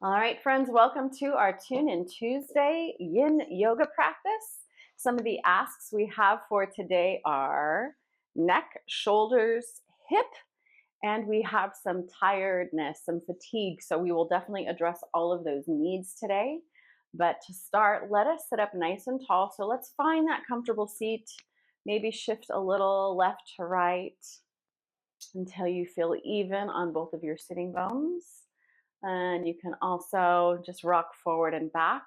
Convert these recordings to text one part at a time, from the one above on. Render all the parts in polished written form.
All right, friends, welcome to our Tune In Tuesday Yin Yoga practice. Some of the asks we have for today are neck, shoulders, hip, and we have some tiredness, some fatigue. So we will definitely address all of those needs today. But to start, let us sit up nice and tall. So let's find that comfortable seat. Maybe shift a little left to right until you feel even on both of your sitting bones. And you can also just rock forward and back.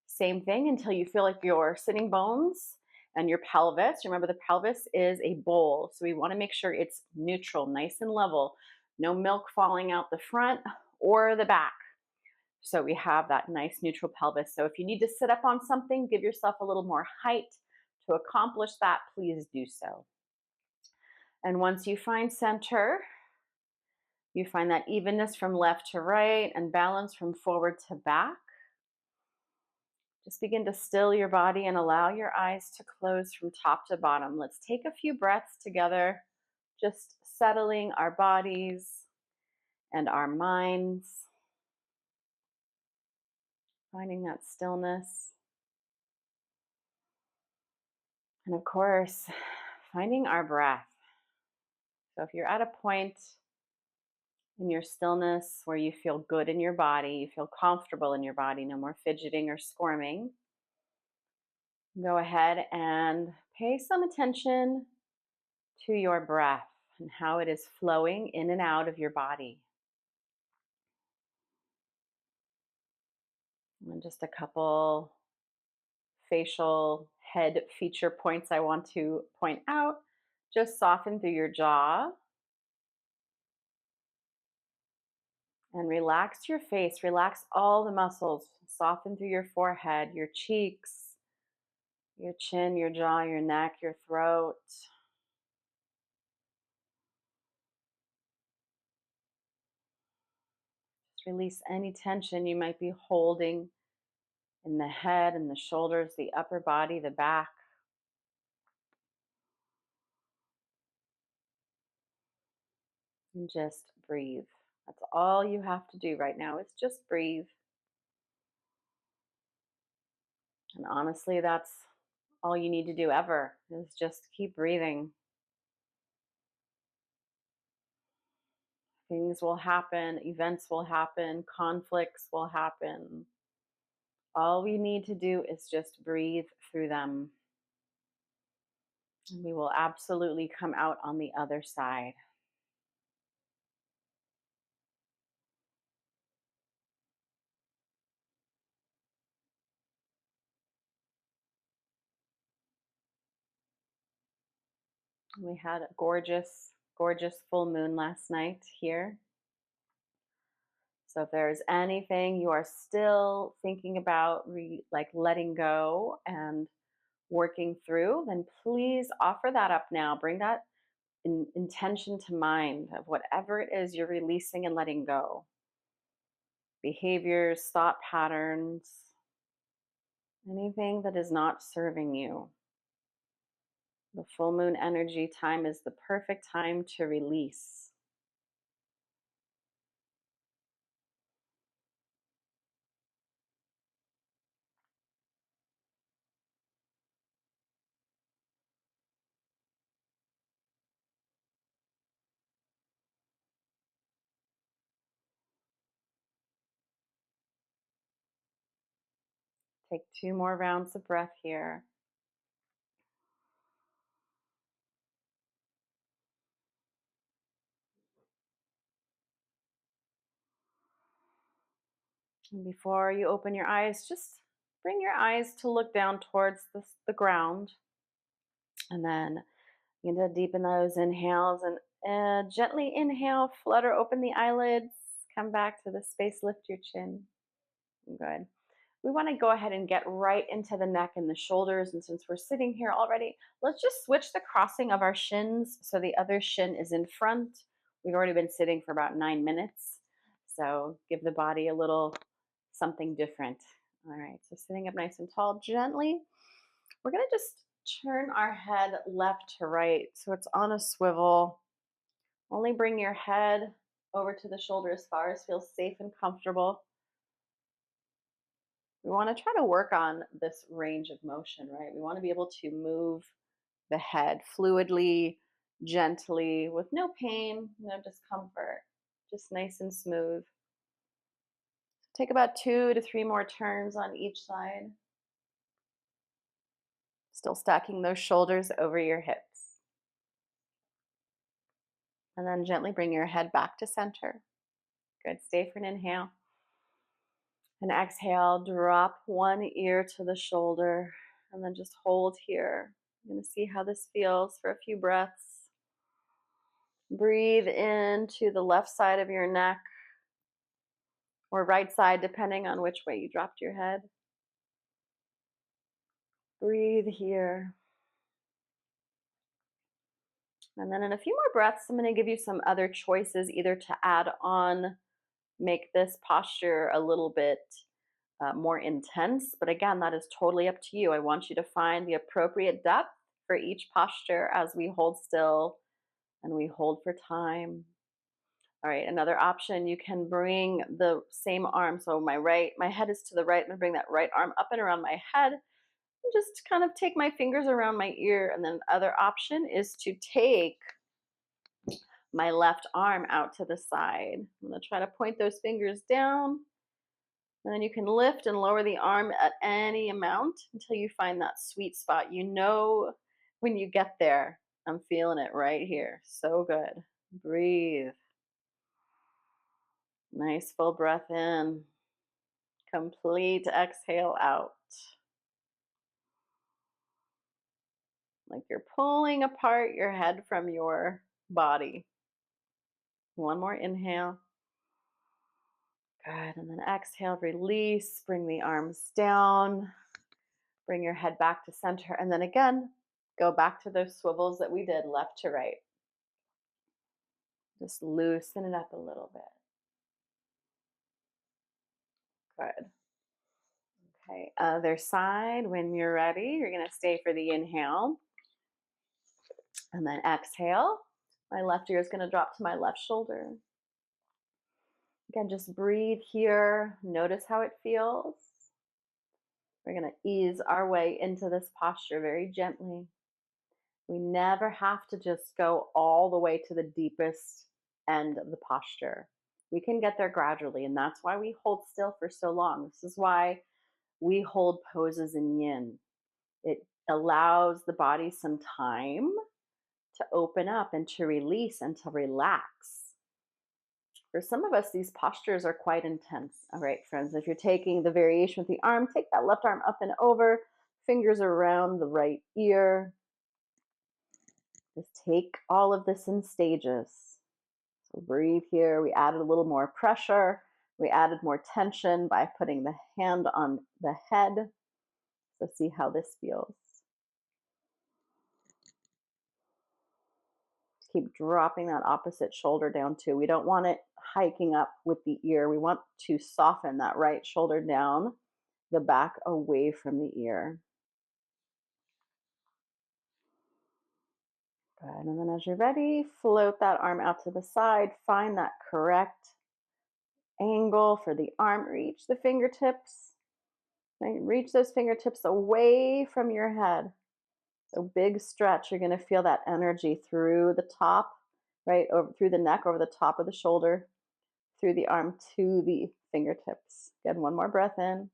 Same thing until you feel like your sitting bones and your pelvis. Remember, the pelvis is a bowl, so we want to make sure it's neutral, nice and level. No milk falling out the front or the back. So we have that nice neutral pelvis. So if you need to sit up on something, give yourself a little more height to accomplish that, please do so. And once you find center, you find that evenness from left to right and balance from forward to back. Just begin to still your body and allow your eyes to close from top to bottom. Let's take a few breaths together, just settling our bodies and our minds, finding that stillness. And of course, finding our breath. So if you're at a point in your stillness where you feel good in your body, you feel comfortable in your body, no more fidgeting or squirming, go ahead and pay some attention to your breath and how it is flowing in and out of your body. And just a couple facial head feature points I want to point out. Just soften through your jaw and relax your face. Relax all the muscles. Soften through your forehead, your cheeks, your chin, your jaw, your neck, your throat. Just release any tension you might be holding in the head and the shoulders, the upper body, the back. And just breathe. That's all you have to do right now is just breathe. And honestly, that's all you need to do ever is just keep breathing. Things will happen, events will happen, conflicts will happen. All we need to do is just breathe through them. And we will absolutely come out on the other side. We had a gorgeous, gorgeous full moon last night here. So if there's anything you are still thinking about, like letting go and working through, then please offer that up now. Bring that intention to mind of whatever it is you're releasing and letting go. Behaviors, thought patterns, anything that is not serving you. The full moon energy time is the perfect time to release. Take 2 more rounds of breath here. And before you open your eyes, just bring your eyes to look down towards the ground. And then begin to deepen those inhales and gently inhale, flutter open the eyelids, come back to the space, lift your chin. Good. We want to go ahead and get right into the neck and the shoulders. And since we're sitting here already, let's just switch the crossing of our shins so the other shin is in front. We've already been sitting for about 9 minutes. So give the body a little something different. All right, so sitting up nice and tall, gently. We're going to just turn our head left to right so it's on a swivel. Only bring your head over to the shoulder as far as feels safe and comfortable. We want to try to work on this range of motion, right? We want to be able to move the head fluidly, gently, with no pain, no discomfort, just nice and smooth. Take about 2 to 3 more turns on each side. Still stacking those shoulders over your hips. And then gently bring your head back to center. Good. Stay for an inhale. And exhale, drop one ear to the shoulder and then just hold here. I'm going to see how this feels for a few breaths. Breathe into the left side of your neck or right side, depending on which way you dropped your head. Breathe here. And then in a few more breaths, I'm going to give you some other choices, either to add on, make this posture a little bit more intense. But again, that is totally up to you. I want you to find the appropriate depth for each posture as we hold still and we hold for time. All right, another option, you can bring the same arm. So my head is to the right. I'm gonna bring that right arm up and around my head and just kind of take my fingers around my ear. And then other option is to take my left arm out to the side. I'm gonna try to point those fingers down. And then you can lift and lower the arm at any amount until you find that sweet spot. You know when you get there, I'm feeling it right here. So good. Breathe. Nice full breath in. Complete exhale out. Like you're pulling apart your head from your body. One more inhale. Good. And then exhale, release. Bring the arms down. Bring your head back to center. And then again, go back to those swivels that we did, left to right. Just loosen it up a little bit. Good. Okay, other side. When you're ready, you're going to stay for the inhale. And then exhale. My left ear is going to drop to my left shoulder. Again, just breathe here. Notice how it feels. We're going to ease our way into this posture very gently. We never have to just go all the way to the deepest end of the posture. We can get there gradually, and that's why we hold still for so long. This is why we hold poses in yin. It allows the body some time to open up and to release and to relax. For some of us, these postures are quite intense. All right, friends, if you're taking the variation with the arm, take that left arm up and over, fingers around the right ear. Just take all of this in stages. So breathe here. We added a little more pressure. We added more tension by putting the hand on the head. So see how this feels. Keep dropping that opposite shoulder down too. We don't want it hiking up with the ear. We want to soften that right shoulder down, the back away from the ear. Good. And then as you're ready, float that arm out to the side. Find that correct angle for the arm. Reach the fingertips. Right? Reach those fingertips away from your head. So big stretch. You're going to feel that energy through the top, right, over through the neck, over the top of the shoulder, through the arm to the fingertips. Good. One more breath in.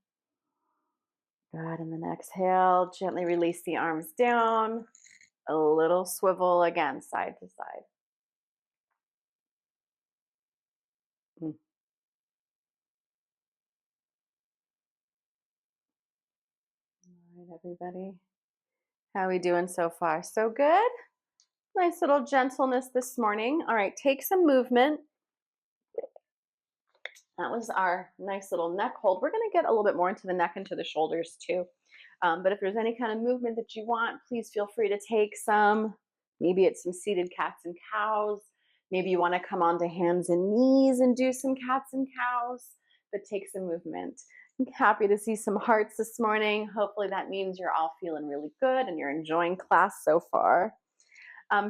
Good. And then exhale. Gently release the arms down. A little swivel again, side to side. All right, everybody. How are we doing so far? So good. Nice little gentleness this morning. All right, take some movement. That was our nice little neck hold. We're going to get a little bit more into the neck and to the shoulders too. But if there's any kind of movement that you want, please feel free to take some. Maybe it's some seated cats and cows. Maybe you want to come onto hands and knees and do some cats and cows, but take some movement. I'm happy to see some hearts this morning. Hopefully that means you're all feeling really good and you're enjoying class so far.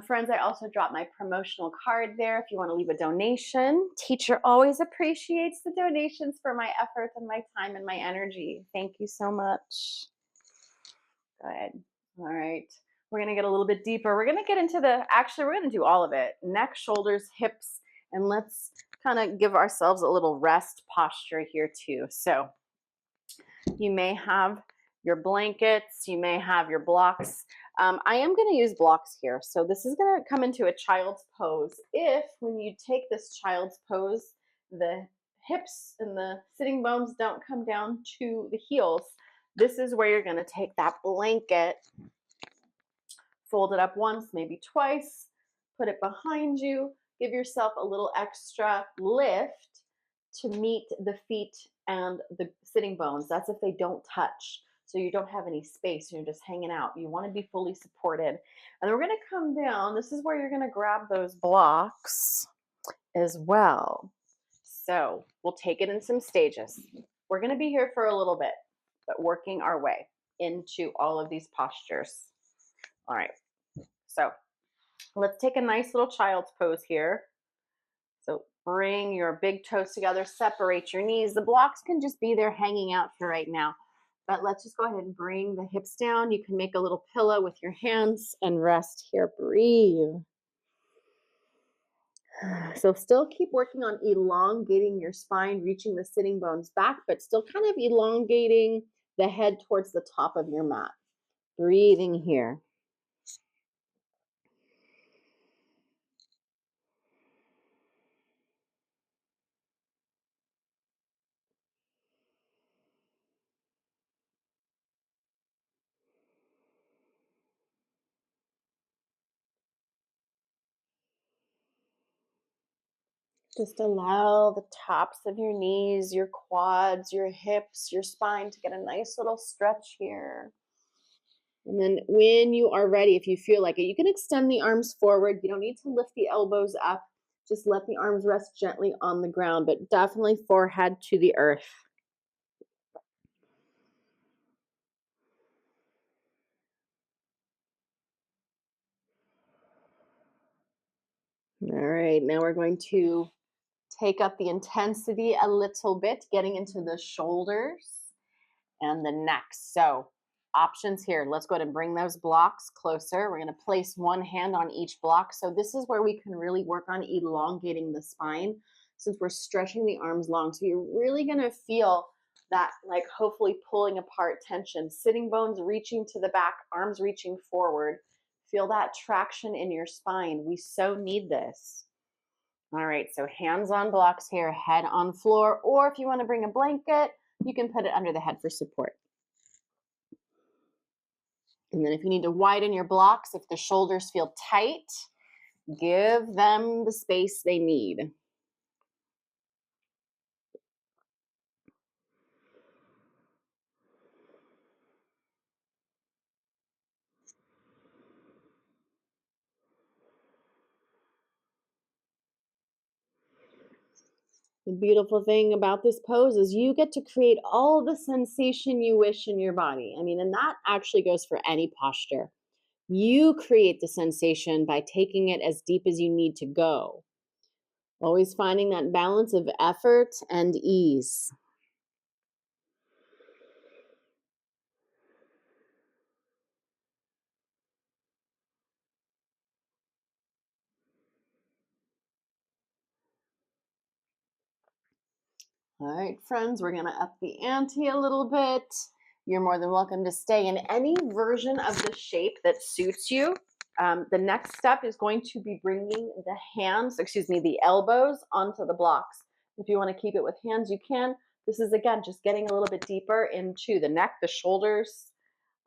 Friends, I also dropped my promotional card there if you want to leave a donation. Teacher always appreciates the donations for my effort and my time and my energy. Thank you so much. Good. All right. We're going to get a little bit deeper. We're going to get into we're going to do all of it. Neck, shoulders, hips, and let's kind of give ourselves a little rest posture here too. So you may have your blankets, you may have your blocks. I am going to use blocks here. So this is going to come into a child's pose. If when you take this child's pose, the hips and the sitting bones don't come down to the heels, this is where you're going to take that blanket, fold it up once, maybe twice, put it behind you, give yourself a little extra lift to meet the feet and the sitting bones. That's if they don't touch. So you don't have any space, you're just hanging out. You want to be fully supported. And then we're going to come down. This is where you're going to grab those blocks as well. So we'll take it in some stages. We're going to be here for a little bit, but working our way into all of these postures. All right. So let's take a nice little child's pose here. So bring your big toes together, separate your knees. The blocks can just be there hanging out for right now. But let's just go ahead and bring the hips down. You can make a little pillow with your hands and rest here. Breathe. So still keep working on elongating your spine, reaching the sitting bones back, but still kind of elongating the head towards the top of your mat. Breathing here. Just allow the tops of your knees, your quads, your hips, your spine to get a nice little stretch here. And then when you are ready, if you feel like it, you can extend the arms forward. You don't need to lift the elbows up. Just let the arms rest gently on the ground, but definitely forehead to the earth. All right, now we're going to take up the intensity a little bit, getting into the shoulders and the neck. So options here. Let's go ahead and bring those blocks closer. We're going to place one hand on each block. So this is where we can really work on elongating the spine since we're stretching the arms long. So you're really going to feel that, like, hopefully pulling apart tension, sitting bones reaching to the back, arms reaching forward. Feel that traction in your spine. We so need this. All right, so hands on blocks here, head on floor, or if you want to bring a blanket, you can put it under the head for support. And then if you need to widen your blocks, if the shoulders feel tight, give them the space they need. The beautiful thing about this pose is you get to create all the sensation you wish in your body. I mean, and that actually goes for any posture. You create the sensation by taking it as deep as you need to go. Always finding that balance of effort and ease. All right, friends, we're going to up the ante a little bit. You're more than welcome to stay in any version of the shape that suits you. The next step is going to be bringing the elbows onto the blocks. If you want to keep it with hands, you can. This is, again, just getting a little bit deeper into the neck, the shoulders,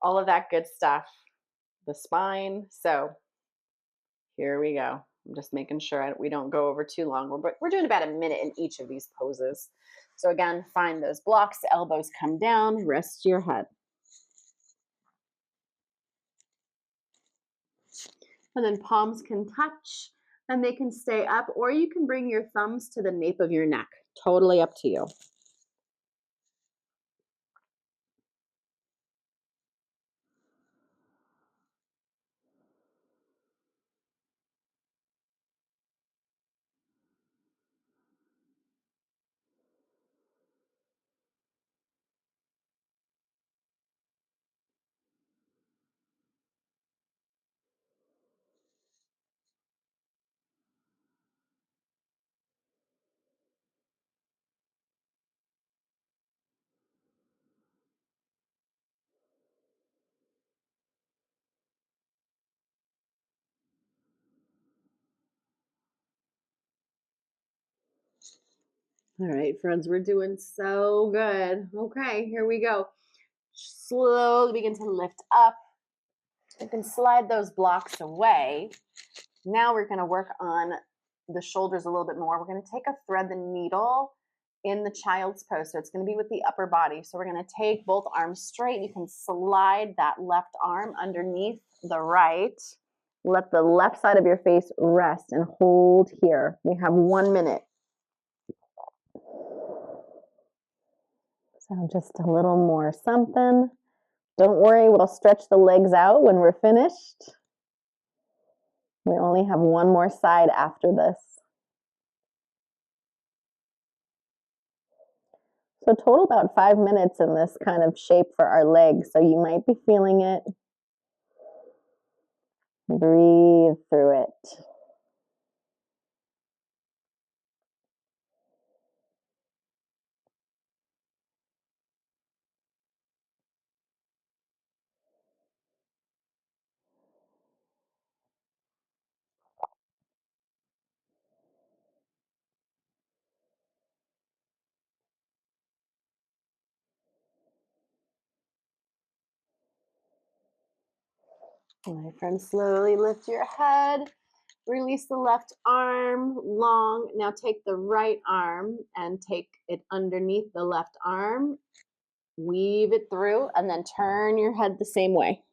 all of that good stuff, the spine. So here we go. I'm just making sure we don't go over too long. We're doing about a minute in each of these poses. So again, find those blocks, elbows come down, rest your head. And then palms can touch and they can stay up, or you can bring your thumbs to the nape of your neck. Totally up to you. All right, friends, we're doing so good. Okay, here we go. Slowly begin to lift up. You can slide those blocks away. Now we're going to work on the shoulders a little bit more. We're going to take a thread the needle in the child's pose. So it's going to be with the upper body. So we're going to take both arms straight. You can slide that left arm underneath the right. Let the left side of your face rest and hold here. We have 1 minute. So just a little more something. Don't worry, we'll stretch the legs out when we're finished. We only have one more side after this. So total about 5 minutes in this kind of shape for our legs. So you might be feeling it. Breathe through it. My friend, slowly lift your head. Release the left arm long. Now take the right arm and take it underneath the left arm. Weave it through and then turn your head the same way.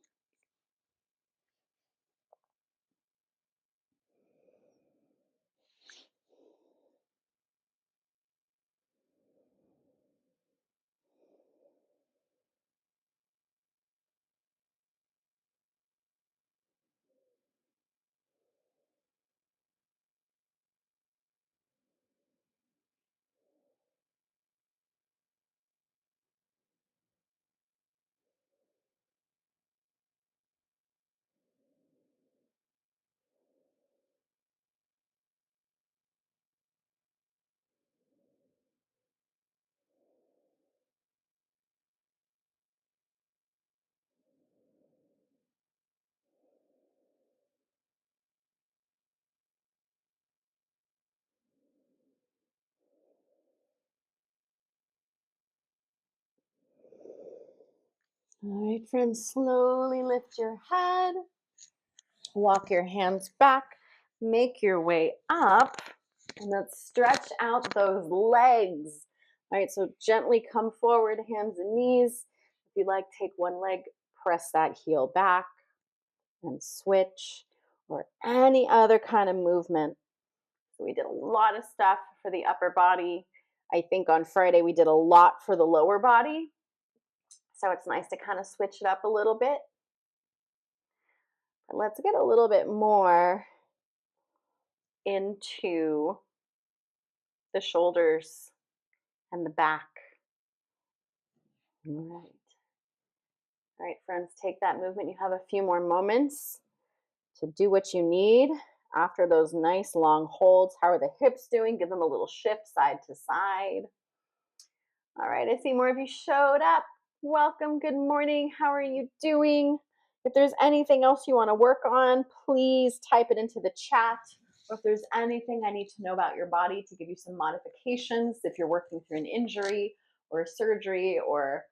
All right, friends, slowly lift your head. Walk your hands back. Make your way up. And let's stretch out those legs. All right, so gently come forward, hands and knees. If you like, take one leg, press that heel back and switch, or any other kind of movement. So we did a lot of stuff for the upper body. I think on Friday we did a lot for the lower body. So it's nice to kind of switch it up a little bit. But let's get a little bit more into the shoulders and the back. All right. All right, friends, take that movement. You have a few more moments to do what you need after those nice long holds. How are the hips doing? Give them a little shift side to side. All right, I see more of you showed up. Welcome, good morning. How are you doing? If there's anything else you want to work on, please type it into the chat. Or if there's anything I need to know about your body to give you some modifications, if you're working through an injury or a surgery or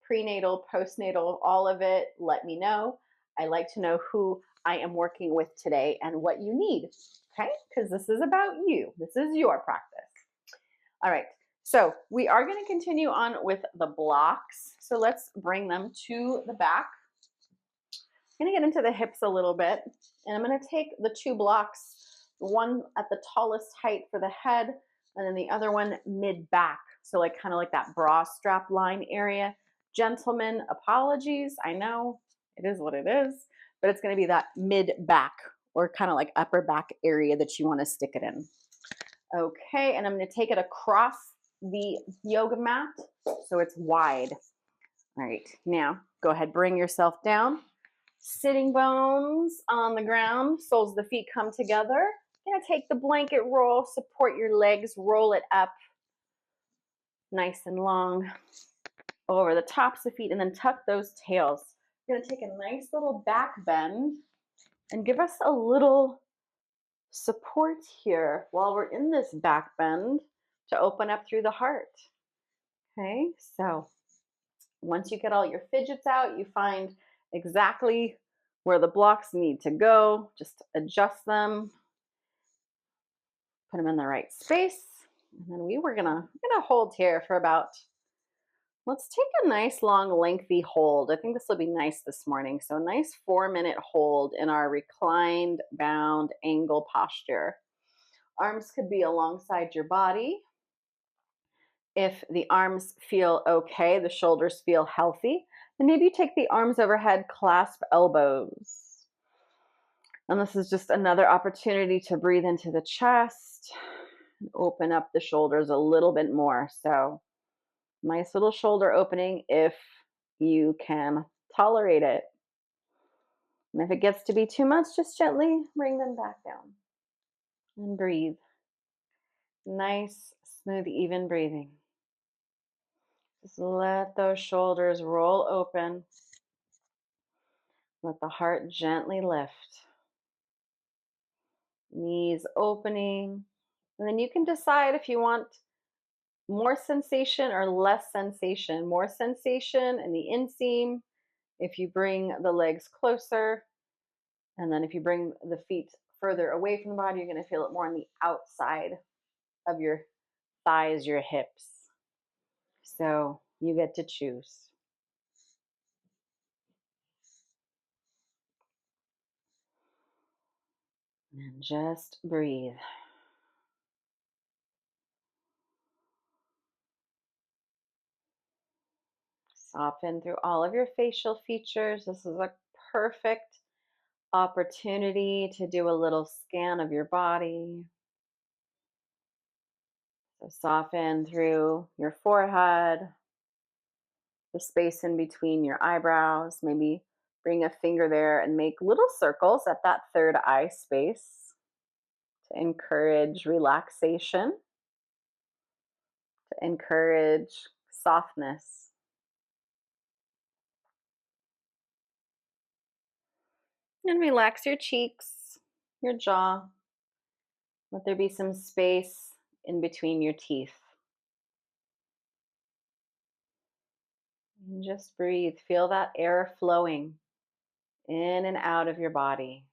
prenatal, postnatal, all of it, let me know. I like to know who I am working with today and what you need, okay? Because this is about you. This is your practice. All right, so we are going to continue on with the blocks. So let's bring them to the back. I'm going to get into the hips a little bit, and I'm going to take the two blocks, one at the tallest height for the head, and then the other one mid-back. So like kind of like that bra strap line area. Gentlemen, apologies. I know it is what it is, but it's going to be that mid-back or kind of like upper back area that you want to stick it in. Okay, and I'm going to take it across the yoga mat so it's wide. All right, now go ahead, bring yourself down. Sitting bones on the ground, soles of the feet come together. You're going to take the blanket roll, support your legs, roll it up nice and long over the tops of the feet, and then tuck those tails. You're going to take a nice little back bend and give us a little support here while we're in this back bend to open up through the heart. Okay, so once you get all your fidgets out, you find exactly where the blocks need to go, just adjust them, put them in the right space. And then we're gonna hold here for about, let's take a nice long lengthy hold. I think this will be nice this morning. So a nice 4-minute hold in our reclined bound angle posture. Arms could be alongside your body. If the arms feel okay, the shoulders feel healthy, then maybe you take the arms overhead, clasp elbows. And this is just another opportunity to breathe into the chest, and open up the shoulders a little bit more. So nice little shoulder opening if you can tolerate it. And if it gets to be too much, just gently bring them back down and breathe. Nice, smooth, even breathing. Just let those shoulders roll open. Let the heart gently lift. Knees opening. And then you can decide if you want more sensation or less sensation. More sensation in the inseam if you bring the legs closer. And then if you bring the feet further away from the body, you're going to feel it more on the outside of your thighs, your hips. So you get to choose. And just breathe. Soften through all of your facial features. This is a perfect opportunity to do a little scan of your body. So soften through your forehead, the space in between your eyebrows. Maybe bring a finger there and make little circles at that third eye space to encourage relaxation, to encourage softness. And relax your cheeks, your jaw. Let there be some space in between your teeth. And just breathe. Feel that air flowing in and out of your body.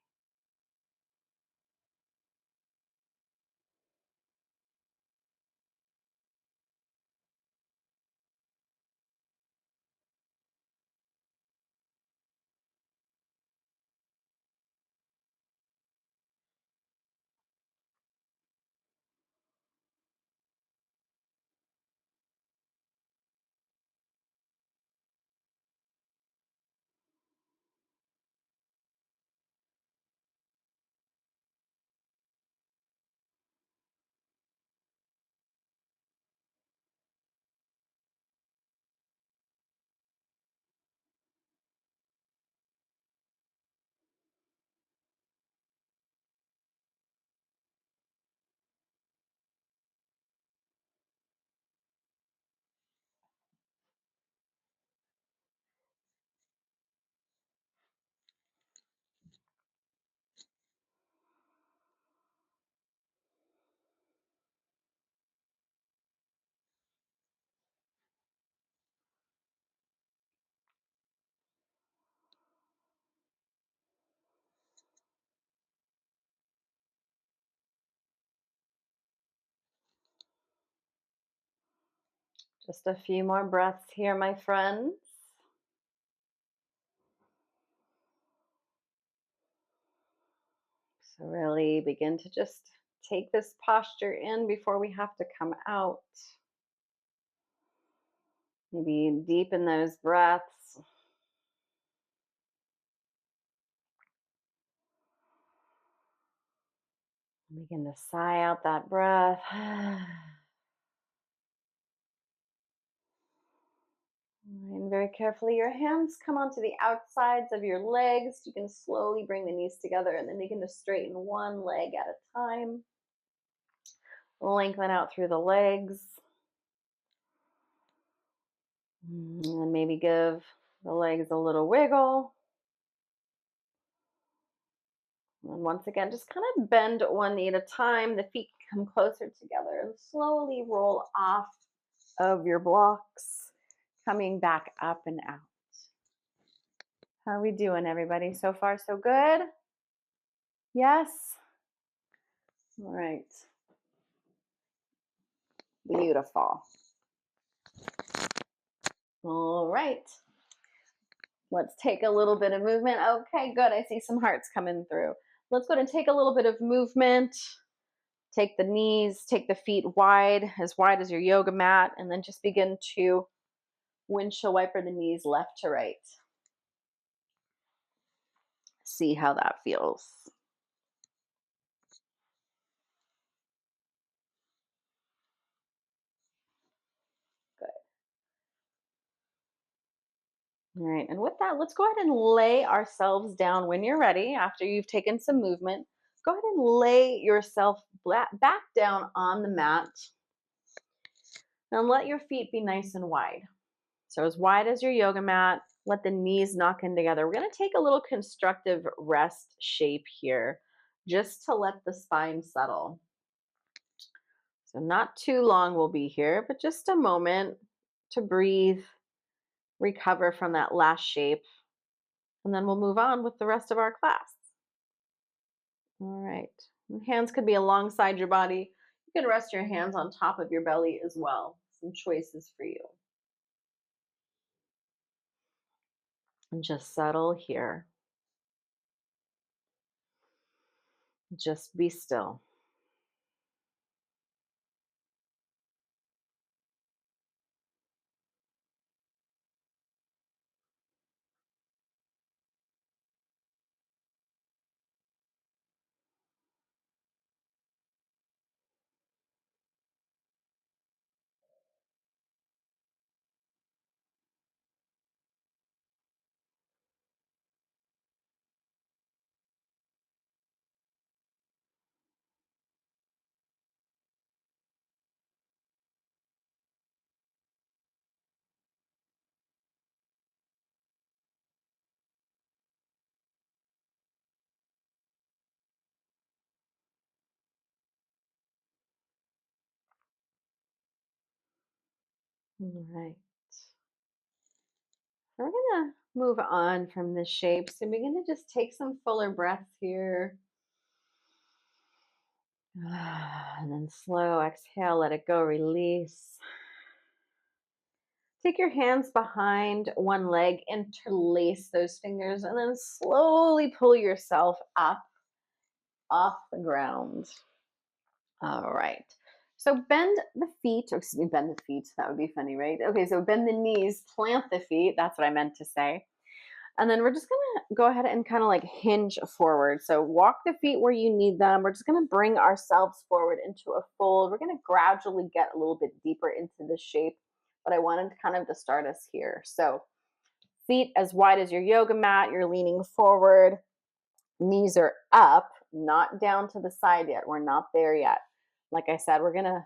Just a few more breaths here, my friends. So really begin to just take this posture in before we have to come out. Maybe deepen those breaths. Begin to sigh out that breath. And very carefully, your hands come onto the outsides of your legs. You can slowly bring the knees together and then begin to straighten one leg at a time. Lengthen out through the legs. And then maybe give the legs a little wiggle. And once again, just kind of bend one knee at a time. The feet Come closer together and slowly roll off of your blocks, coming back up and out. How are we doing, everybody? So far, so good? Yes? All right. Beautiful. All right. Let's take a little bit of movement. Okay, good. I see some hearts coming through. Let's go and take a little bit of movement. Take the knees, take the feet wide as your yoga mat, and then just begin to windshield wiper the knees left to right. See how that feels. Good. All right, and with that, let's go ahead and lay ourselves down when you're ready. After you've taken some movement, go ahead and lay yourself back down on the mat. And let your feet be nice and wide. So as wide as your yoga mat, let the knees knock in together. We're going to take a little constructive rest shape here, just to let the spine settle. So not too long we'll be here, but just a moment to breathe, recover from that last shape, and then we'll move on with the rest of our class. All right. Hands could be alongside your body. You can rest your hands on top of your belly as well. Some choices for you. And just settle here. Just be still. All right. We're going to move on from this shape. So begin to just take some fuller breaths here. And then slow exhale, let it go, release. Take your hands behind one leg, interlace those fingers, and then slowly pull yourself up off the ground. All right. So bend the feet, or excuse me, bend the feet. That would be funny, right? Okay, so bend the knees, plant the feet. That's what I meant to say. And then we're just going to go ahead and kind of like hinge forward. So walk the feet where you need them. We're just going to bring ourselves forward into a fold. We're going to gradually get a little bit deeper into this shape, but I wanted kind of to start us here. So feet as wide as your yoga mat. You're leaning forward. Knees are up, not down to the side yet. We're not there yet. Like I said, we're gonna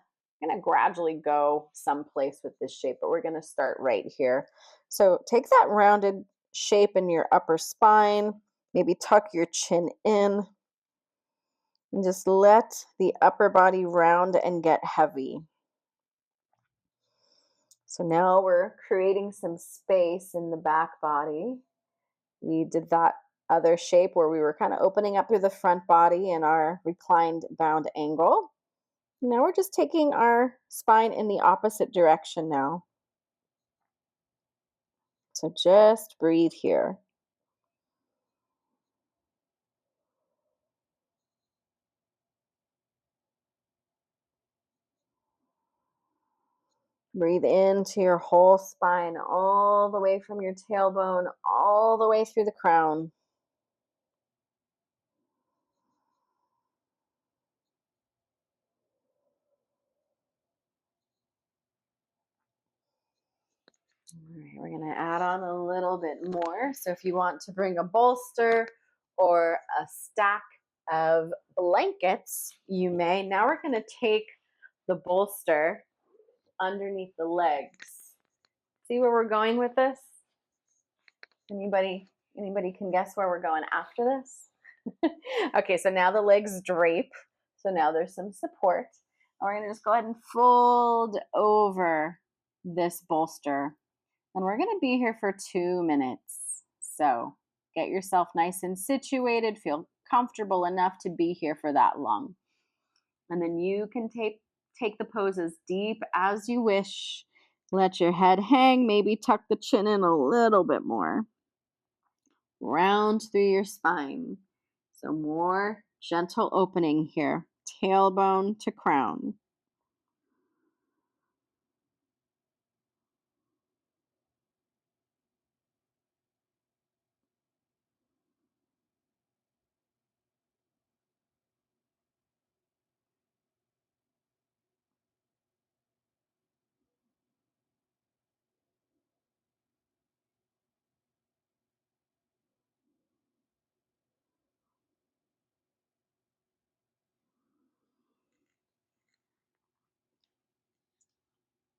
gradually go someplace with this shape, but we're gonna start right here. So take that rounded shape in your upper spine, maybe tuck your chin in, and just let the upper body round and get heavy. So now we're creating some space in the back body. We did that other shape where we were kind of opening up through the front body in our reclined bound angle. Now we're just taking our spine in the opposite direction now. So just breathe here. Breathe into your whole spine, all the way from your tailbone, all the way through the crown. All right, we're going to add on a little bit more. So if you want to bring a bolster or a stack of blankets, you may. Now we're going to take the bolster underneath the legs. See where we're going with this? Anybody can guess where we're going after this? Okay, so now the legs drape. So now there's some support. And we're going to just go ahead and fold over this bolster. And we're going to be here for 2 minutes. So get yourself nice and situated, feel comfortable enough to be here for that long. And then you can take the pose as deep as you wish. Let your head hang, maybe tuck the chin in a little bit more. Round through your spine. So more gentle opening here, tailbone to crown.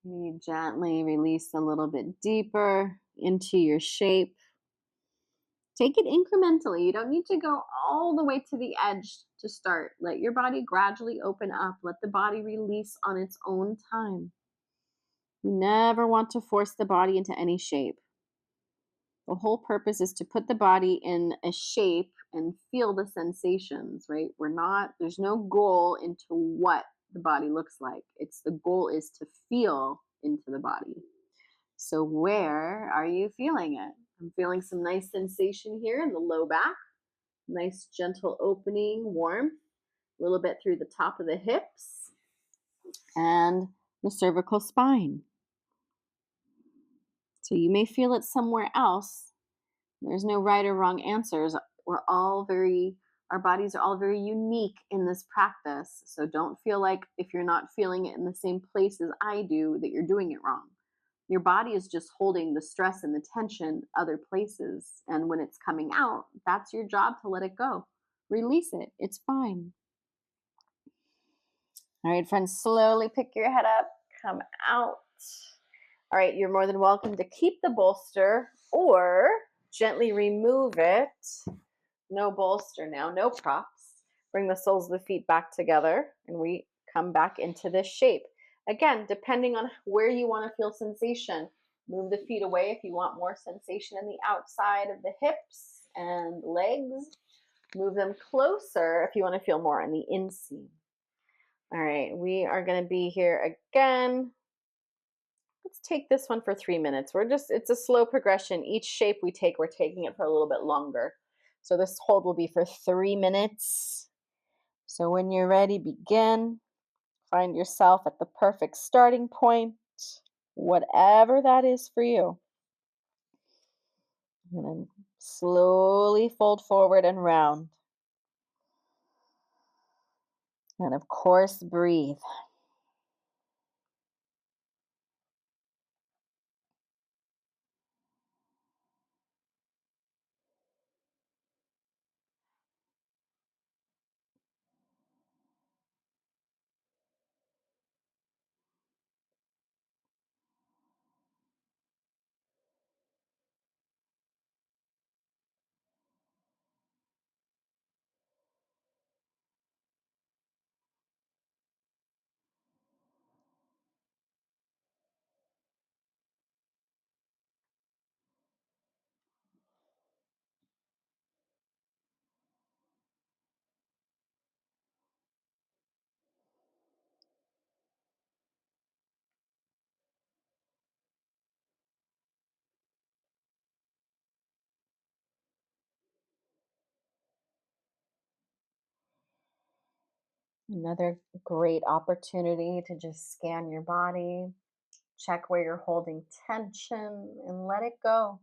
You gently release a little bit deeper into your shape. Take it incrementally. You don't need to go all the way to the edge to start. Let your body gradually open up. Let the body release on its own time. You never want to force the body into any shape. The whole purpose is to put the body in a shape and feel the sensations, right? There's no goal into what the body looks like. The goal is to feel into the body. So where are you feeling it? I'm feeling some nice sensation here in the low back. Nice gentle opening, warmth, a little bit through the top of the hips and the cervical spine. So you may feel it somewhere else. There's no right or wrong answers. Our bodies are all very unique in this practice. So don't feel like if you're not feeling it in the same place as I do, that you're doing it wrong. Your body is just holding the stress and the tension other places. And when it's coming out, that's your job to let it go. Release it. It's fine. All right, friends, slowly pick your head up, come out. All right, you're more than welcome to keep the bolster or gently remove it. No bolster now, no props. Bring the soles of the feet back together and we come back into this shape. Again, depending on where you want to feel sensation, move the feet away if you want more sensation in the outside of the hips and legs. Move them closer if you want to feel more on the inseam. All right, we are going to be here again. Let's take this one for 3 minutes. It's a slow progression. Each shape we take, we're taking it for a little bit longer. So this hold will be for 3 minutes. So when you're ready, begin. Find yourself at the perfect starting point, whatever that is for you. And then slowly fold forward and round. And of course, breathe. Another great opportunity to just scan your body, check where you're holding tension, and let it go.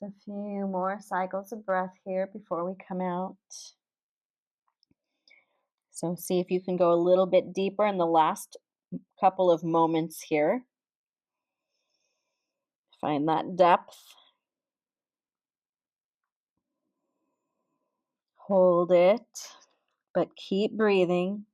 Just a few more cycles of breath here before we come out. So see if you can go a little bit deeper in the last couple of moments here. Find that depth. Hold it, but keep breathing.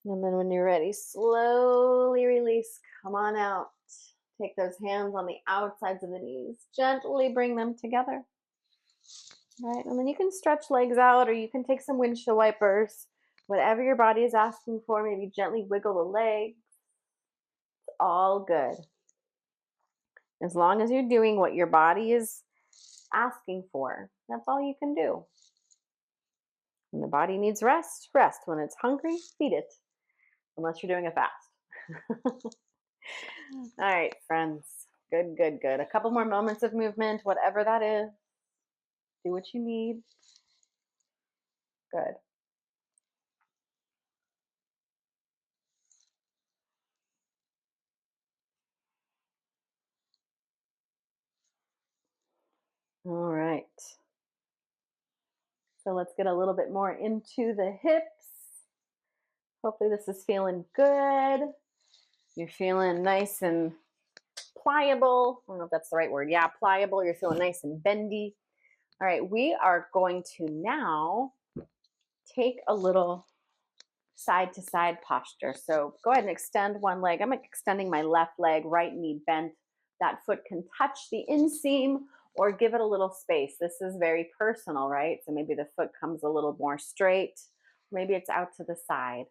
And then when you're ready, slowly release. Come on out. Take those hands on the outsides of the knees. Gently bring them together. All right, and then you can stretch legs out, or you can take some windshield wipers. Whatever your body is asking for, maybe gently wiggle the legs. It's all good. As long as you're doing what your body is asking for, that's all you can do. When the body needs rest, rest. When it's hungry, feed it. Unless you're doing a fast. All right, friends. Good, good, good. A couple more moments of movement, whatever that is. Do what you need. Good. All right. So let's get a little bit more into the hips. Hopefully this is feeling good. You're feeling nice and pliable. I don't know if that's the right word. Yeah, pliable. You're feeling nice and bendy. All right, we are going to now take a little side to side posture. So go ahead and extend one leg. I'm extending my left leg, right knee bent. That foot can touch the inseam or give it a little space. This is very personal, right? So maybe the foot comes a little more straight. Maybe it's out to the side.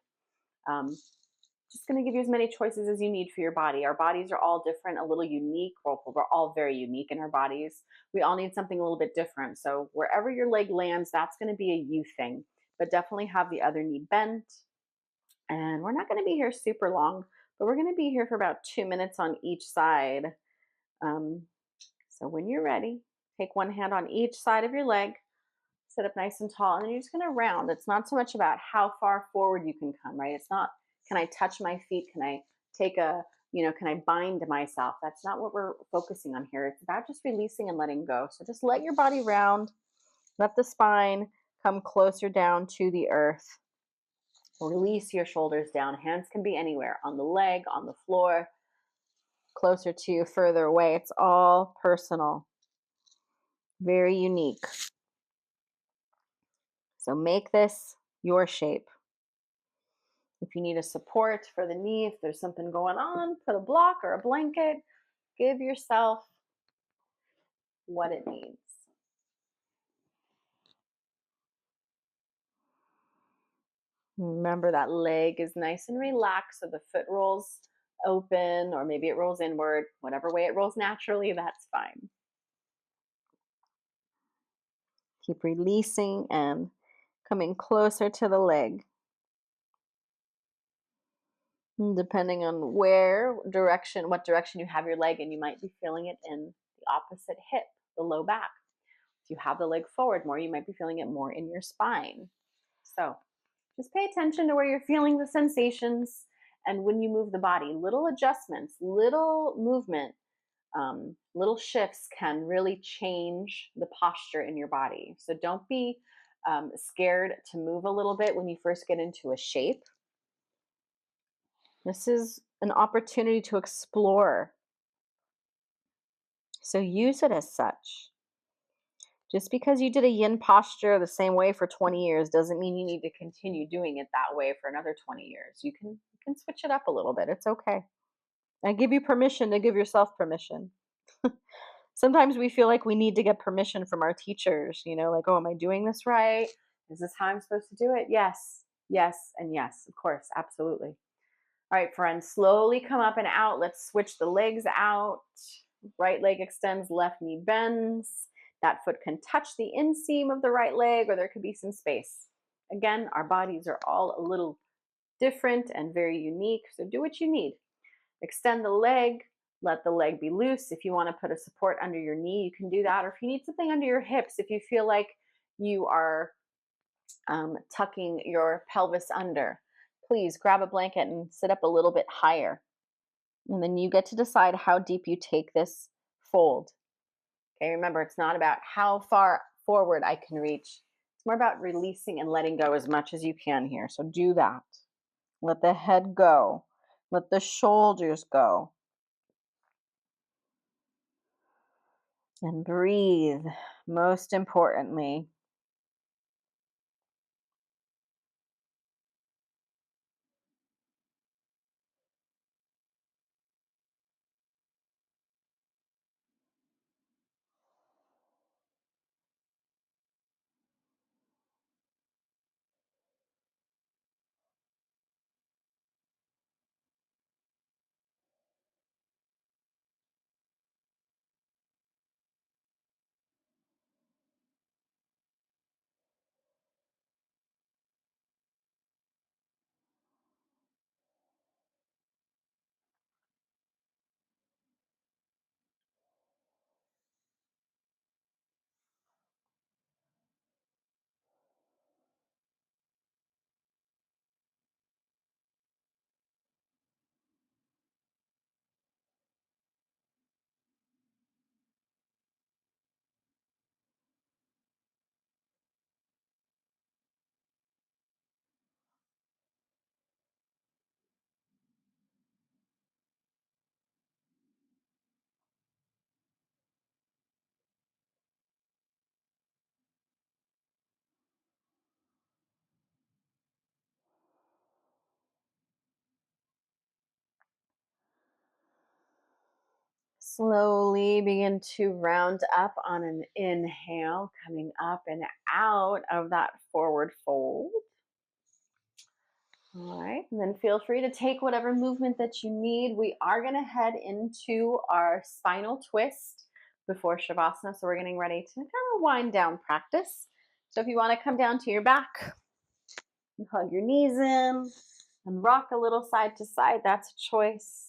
Just going to give you as many choices as you need for your body. Our bodies are all different, a little unique. Well, we're all very unique in our bodies. We all need something a little bit different. So wherever your leg lands, that's going to be a you thing. But definitely have the other knee bent. And we're not going to be here super long, but we're going to be here for about 2 minutes on each side. So when you're ready, take one hand on each side of your leg, sit up nice and tall, and then you're just going to round. It's not so much about how far forward you can come, right? It's not, can I touch my feet? Can I take a, can I bind myself? That's not what we're focusing on here. It's about just releasing and letting go. So just let your body round, let the spine come closer down to the earth. Release your shoulders down. Hands can be anywhere, on the leg, on the floor, closer to you, further away. It's all personal, very unique. So make this your shape. If you need a support for the knee, if there's something going on, put a block or a blanket. Give yourself what it needs. Remember that leg is nice and relaxed, so the foot rolls open, or maybe it rolls inward. Whatever way it rolls naturally, that's fine. Keep releasing and coming closer to the leg. Depending on what direction you have your leg in, you might be feeling it in the opposite hip, the low back. If you have the leg forward more, you might be feeling it more in your spine. So just pay attention to where you're feeling the sensations, and when you move the body, little adjustments, little movement, little shifts can really change the posture in your body. So don't be scared to move a little bit when you first get into a shape. This is an opportunity to explore. So use it as such. Just because you did a yin posture the same way for 20 years doesn't mean you need to continue doing it that way for another 20 years. You can switch it up a little bit. It's okay. I give you permission to give yourself permission. Sometimes we feel like we need to get permission from our teachers, like, oh, am I doing this right? Is this how I'm supposed to do it? Yes, yes, and yes, of course, absolutely. All right, friends, slowly come up and out. Let's switch the legs out. Right leg extends, left knee bends. That foot can touch the inseam of the right leg, or there could be some space. Again, our bodies are all a little different and very unique, so do what you need. Extend the leg, let the leg be loose. If you want to put a support under your knee, you can do that. Or if you need something under your hips, if you feel like you are tucking your pelvis under, please grab a blanket and sit up a little bit higher. And then you get to decide how deep you take this fold. Okay, remember, it's not about how far forward I can reach. It's more about releasing and letting go as much as you can here. So do that. Let the head go. Let the shoulders go. And breathe, most importantly. Slowly begin to round up on an inhale, coming up and out of that forward fold. All right, and then feel free to take whatever movement that you need. We are going to head into our spinal twist before Shavasana, so we're getting ready to kind of wind down practice. So if you want to come down to your back and hug your knees in and rock a little side to side, that's a choice.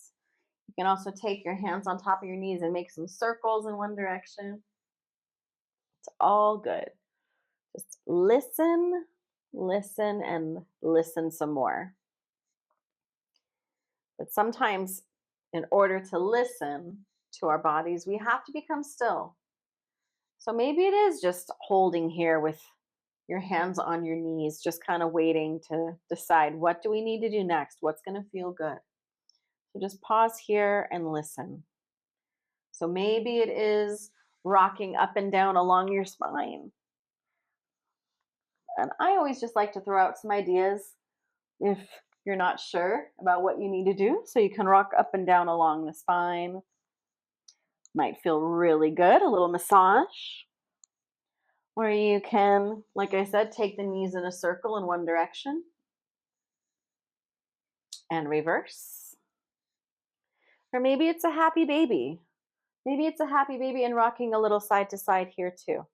You can also take your hands on top of your knees and make some circles in one direction. It's all good. Just listen, listen, and listen some more. But sometimes, in order to listen to our bodies, we have to become still. So maybe it is just holding here with your hands on your knees, just kind of waiting to decide, what do we need to do next? What's going to feel good? So just pause here and listen. So maybe it is rocking up and down along your spine. And I always just like to throw out some ideas if you're not sure about what you need to do. So you can rock up and down along the spine. Might feel really good, a little massage. Or you can, like I said, take the knees in a circle in one direction and reverse. Or maybe it's a happy baby. Maybe it's a happy baby and rocking a little side to side here too.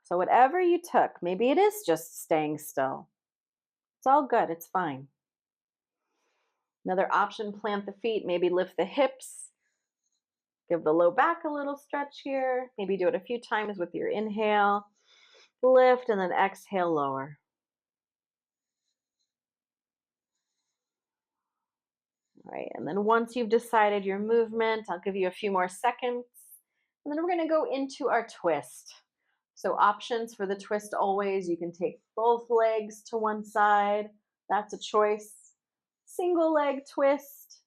So whatever you took, maybe it is just staying still. It's all good, it's fine. Another option, plant the feet, maybe lift the hips. Give the low back a little stretch here. Maybe do it a few times with your inhale. Lift and then exhale, lower. All right, and then once you've decided your movement, I'll give you a few more seconds. And then we're going to go into our twist. So options for the twist always, you can take both legs to one side. That's a choice. Single leg twist,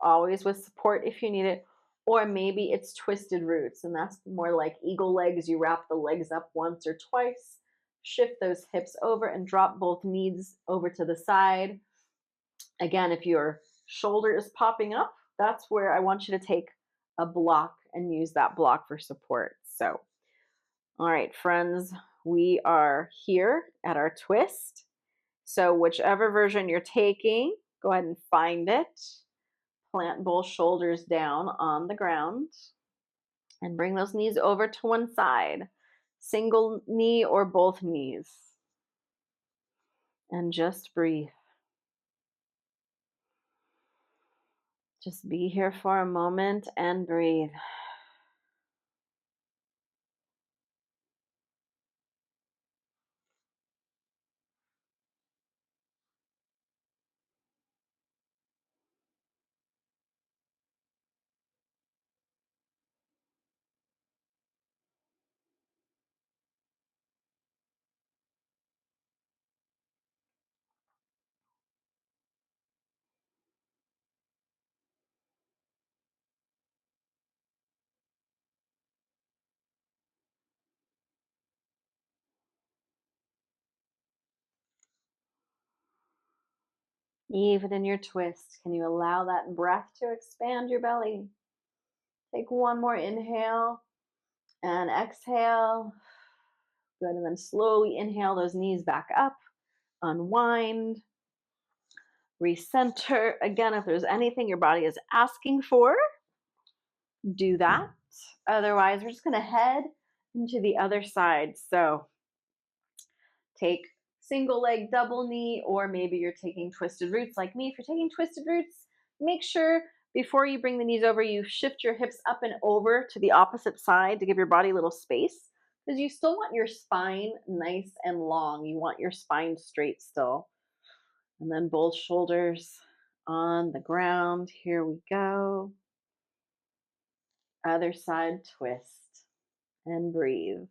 always with support if you need it. Or maybe it's twisted roots, and that's more like eagle legs. You wrap the legs up once or twice, shift those hips over and drop both knees over to the side. Again, if your shoulder is popping up, that's where I want you to take a block and use that block for support. So, all right, friends, we are here at our twist. So whichever version you're taking, go ahead and find it. Plant both shoulders down on the ground and bring those knees over to one side. Single knee or both knees. And just breathe. Just be here for a moment and breathe. Even in your twist, can you allow that breath to expand your belly? Take one more inhale and exhale. Good, and then slowly inhale those knees back up, unwind, recenter. Again, if there's anything your body is asking for, do that. Otherwise, we're just gonna head into the other side. So take single leg, double knee, or maybe you're taking twisted roots like me. If you're taking twisted roots, make sure before you bring the knees over, you shift your hips up and over to the opposite side to give your body a little space, because you still want your spine nice and long. You want your spine straight still. And then both shoulders on the ground. Here we go. Other side, twist and breathe.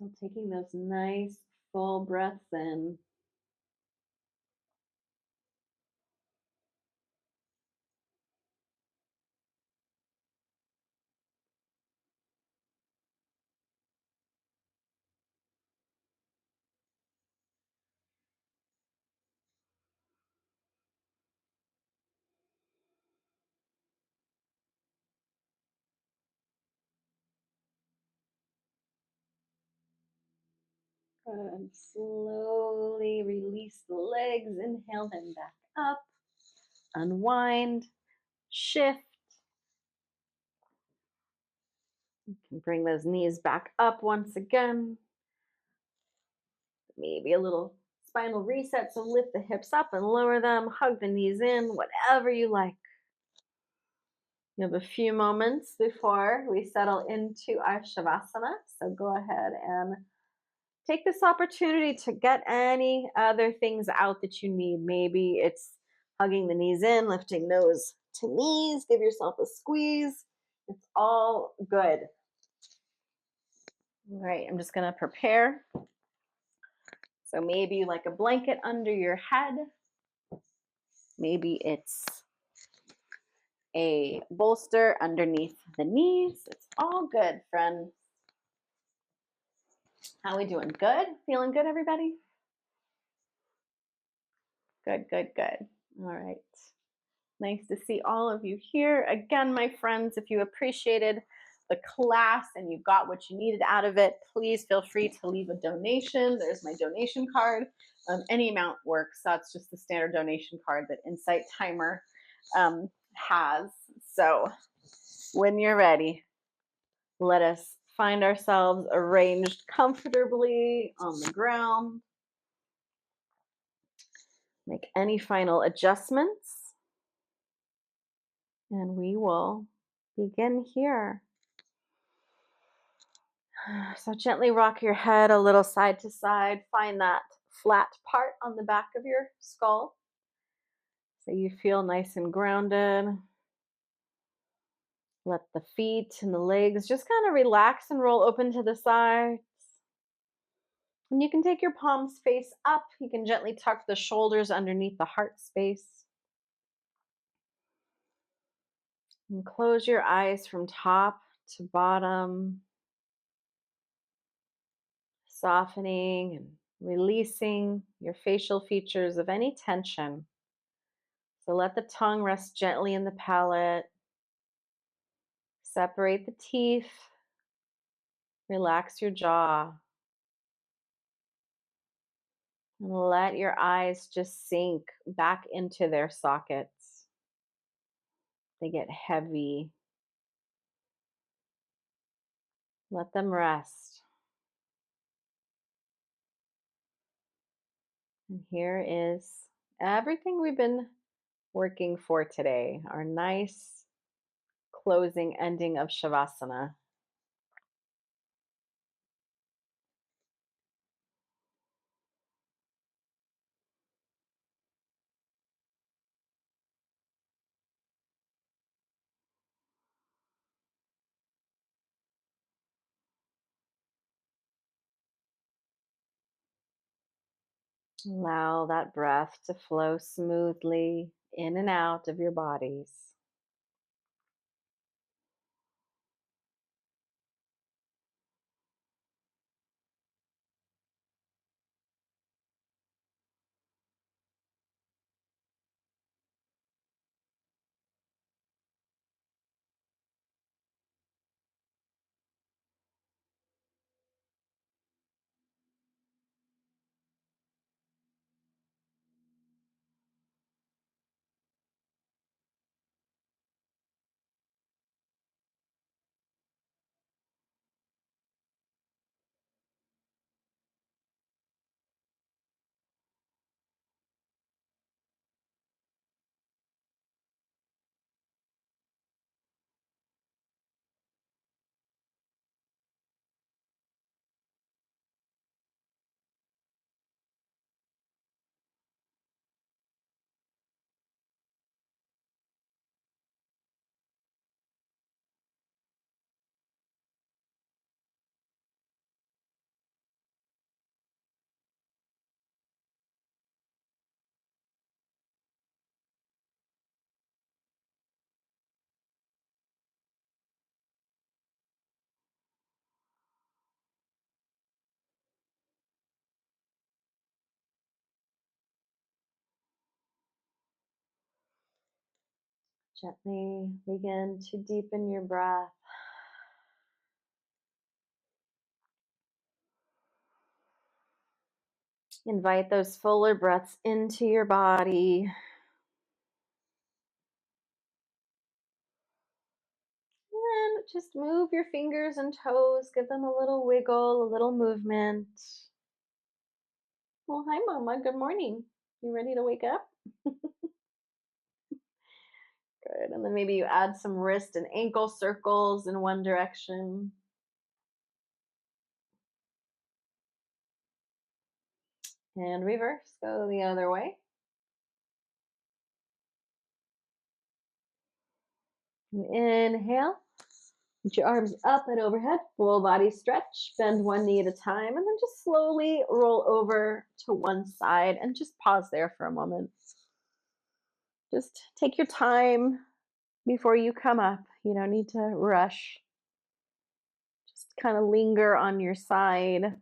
So taking those nice full breaths in. Good. Slowly release the legs. Inhale them back up. Unwind. Shift. You can bring those knees back up once again. Maybe a little spinal reset. So lift the hips up and lower them. Hug the knees in, whatever you like. You have a few moments before we settle into our Shavasana. So go ahead and take this opportunity to get any other things out that you need. Maybe it's hugging the knees in, lifting nose to knees, give yourself a squeeze. It's all good. All right, I'm just gonna prepare. So maybe like a blanket under your head. Maybe it's a bolster underneath the knees. It's all good, friends. How we doing? Good? Feeling good, everybody? Good, good, good. All right. Nice to see all of you here. Again, my friends, if you appreciated the class and you got what you needed out of it, please feel free to leave a donation. There's my donation card. Any amount works. That's just the standard donation card that Insight Timer has. So when you're ready, let us find ourselves arranged comfortably on the ground. Make any final adjustments. And we will begin here. So gently rock your head a little side to side. Find that flat part on the back of your skull so you feel nice and grounded. Let the feet and the legs just kind of relax and roll open to the sides. And you can take your palms face up. You can gently tuck the shoulders underneath the heart space. And close your eyes from top to bottom, softening and releasing your facial features of any tension. So let the tongue rest gently in the palate. Separate the teeth. Relax your jaw. And let your eyes just sink back into their sockets. They get heavy. Let them rest. And here is everything we've been working for today. Our nice closing ending of Shavasana. Allow that breath to flow smoothly in and out of your bodies. Gently begin to deepen your breath. Invite those fuller breaths into your body. And just move your fingers and toes. Give them a little wiggle, a little movement. Well, hi, Mama. Good morning. You ready to wake up? Good. And then maybe you add some wrist and ankle circles in one direction. And reverse. Go the other way. And inhale. Put your arms up and overhead. Full body stretch. Bend one knee at a time. And then just slowly roll over to one side. And just pause there for a moment. Just take your time before you come up. You don't need to rush. Just kind of linger on your side.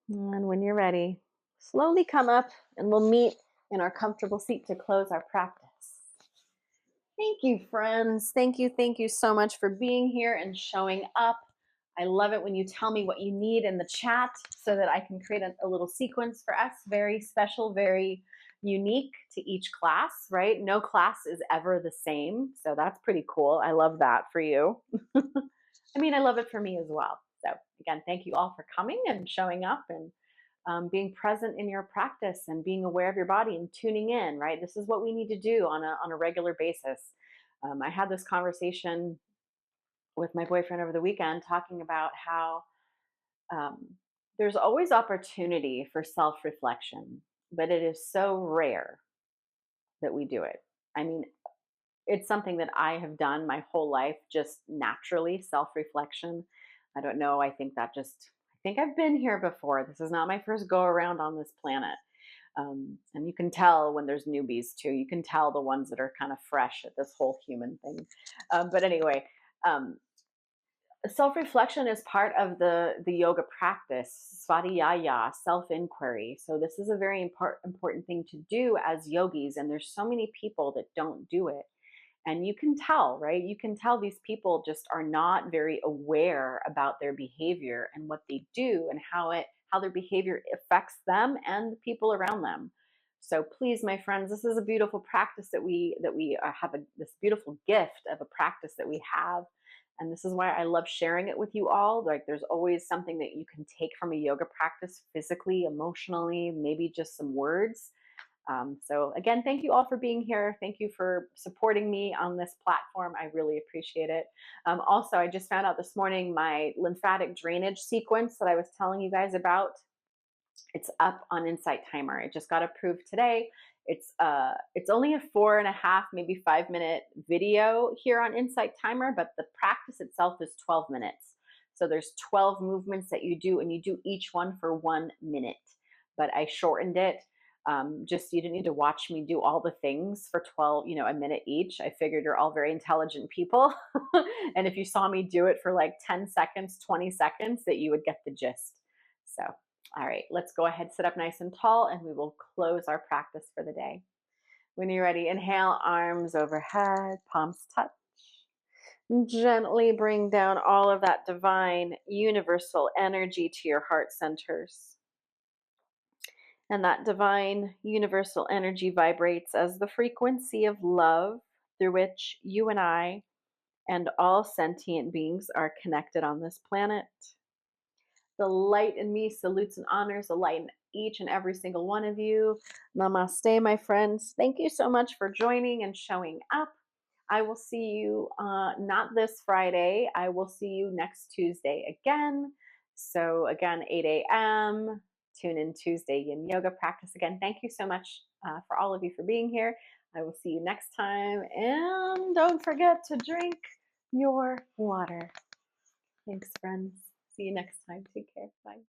And when you're ready, slowly come up and we'll meet in our comfortable seat to close our practice. Thank you, friends. Thank you so much for being here and showing up. I love it when you tell me what you need in the chat so that I can create a little sequence for us. Very special, very unique to each class, right? No class is ever the same. So that's pretty cool. I love that for you. I mean, I love it for me as well. So again, thank you all for coming and showing up and being present in your practice and being aware of your body and tuning in, right? This is what we need to do on a regular basis. I had this conversation with my boyfriend over the weekend talking about how um, there's always opportunity for self-reflection, but it is so rare that we do it. I mean, it's something that I have done my whole life, just naturally, self-reflection. I don't know. I think I've been here before. This is not my first go around on this planet. And you can tell when there's newbies too. You can tell the ones that are kind of fresh at this whole human thing. But anyway, um, self-reflection is part of the yoga practice, svadhyaya, self-inquiry. So this is a very important thing to do as yogis, and there's so many people that don't do it. And you can tell, right? You can tell these people just are not very aware about their behavior and what they do and how their behavior affects them and the people around them. So please, my friends, this is a beautiful practice that we have this beautiful gift of a practice that we have. And this is why I love sharing it with you all. Like there's always something that you can take from a yoga practice physically, emotionally, maybe just some words. So again, thank you all for being here. Thank you for supporting me on this platform. I really appreciate it. Also, I just found out this morning my lymphatic drainage sequence that I was telling you guys about. It's up on Insight Timer. It just got approved today. It's only a 4.5, maybe 5 minute video here on Insight Timer, but the practice itself is 12 minutes. So there's 12 movements that you do, and you do each one for 1 minute. But I shortened it. Just you didn't need to watch me do all the things for 12, a minute each. I figured you're all very intelligent people. And if you saw me do it for like 10 seconds, 20 seconds, that you would get the gist. So, all right, let's go ahead, sit up nice and tall, and we will close our practice for the day. When you're ready, inhale, arms overhead, palms touch. Gently bring down all of that divine, universal energy to your heart centers. And that divine, universal energy vibrates as the frequency of love through which you and I and all sentient beings are connected on this planet. The light in me salutes and honors the light in each and every single one of you. Namaste, my friends. Thank you so much for joining and showing up. I will see you not this Friday. I will see you next Tuesday again. So again, 8 a.m. Tune in Tuesday Yin Yoga practice again. Thank you so much for all of you for being here. I will see you next time. And don't forget to drink your water. Thanks, friends. See you next time. Take care. Bye.